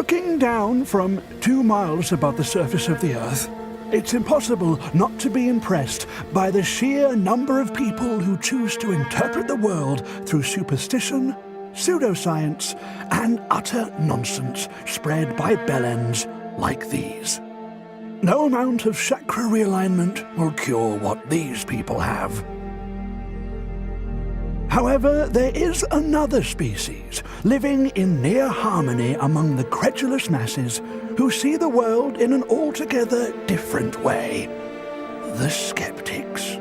Looking down from 2 miles above the surface of the Earth, it's impossible not to be impressed by the sheer number of people who choose to interpret the world through superstition, pseudoscience, and utter nonsense spread by bellends like these. No amount of chakra realignment will cure what these people have. However, there is another species living in near harmony among the credulous masses who see the world in an altogether different way: the skeptics.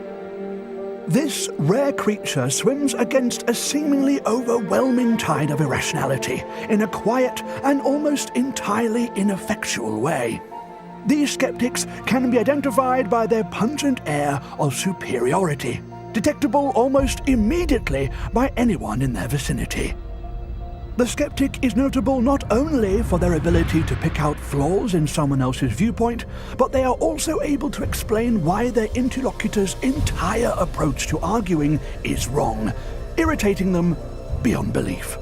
This rare creature swims against a seemingly overwhelming tide of irrationality in a quiet and almost entirely ineffectual way. These skeptics can be identified by their pungent air of superiority, detectable almost immediately by anyone in their vicinity. The skeptic is notable not only for their ability to pick out flaws in someone else's viewpoint, but they are also able to explain why their interlocutor's entire approach to arguing is wrong, irritating them beyond belief.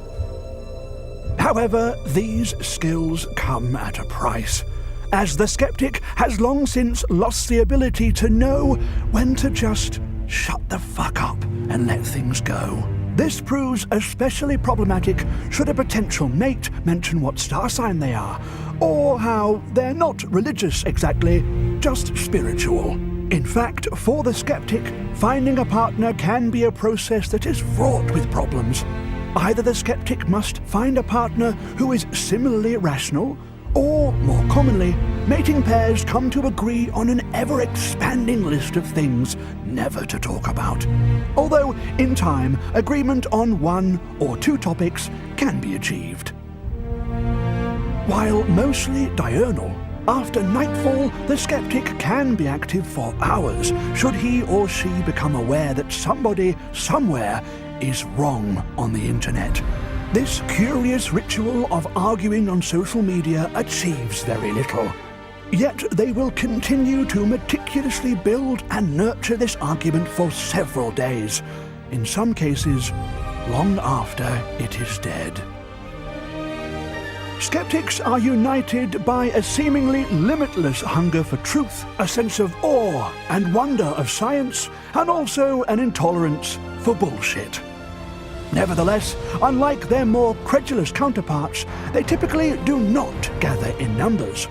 However, these skills come at a price, as the skeptic has long since lost the ability to know when to just shut the fuck up and let things go. This proves especially problematic should a potential mate mention what star sign they are, or how they're not religious exactly, just spiritual. In fact, for the skeptic, finding a partner can be a process that is fraught with problems. Either the skeptic must find a partner who is similarly rational, or, more commonly, mating pairs come to agree on an ever-expanding list of things never to talk about. Although, in time, agreement on 1 or 2 topics can be achieved. While mostly diurnal, after nightfall, the skeptic can be active for hours should he or she become aware that somebody, somewhere, is wrong on the internet. This curious ritual of arguing on social media achieves very little. Yet they will continue to meticulously build and nurture this argument for several days, in some cases, long after it is dead. Skeptics are united by a seemingly limitless hunger for truth, a sense of awe and wonder of science, and also an intolerance for bullshit. Nevertheless, unlike their more credulous counterparts, they typically do not gather in numbers.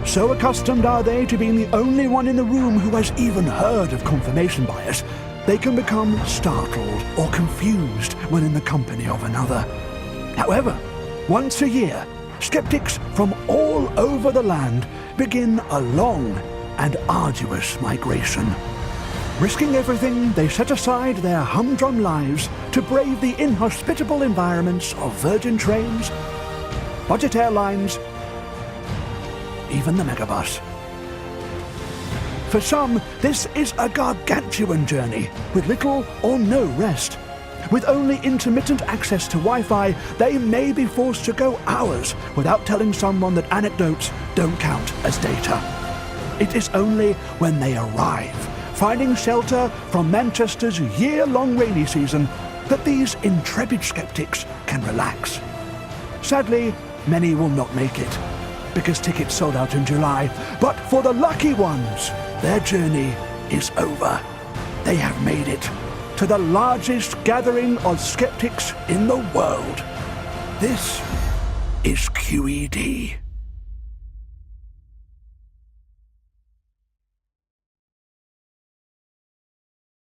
So accustomed are they to being the only one in the room who has even heard of confirmation bias, they can become startled or confused when in the company of another. However, once a year, skeptics from all over the land begin a long and arduous migration. Risking everything, they set aside their humdrum lives to brave the inhospitable environments of Virgin trains, budget airlines, even the megabus. For some, this is a gargantuan journey with little or no rest. With only intermittent access to Wi-Fi, they may be forced to go hours without telling someone that anecdotes don't count as data. It is only when they arrive, finding shelter from Manchester's year-long rainy season, that these intrepid skeptics can relax. Sadly, many will not make it, because tickets sold out in July. But for the lucky ones, their journey is over. They have made it to the largest gathering of skeptics in the world. This is QED.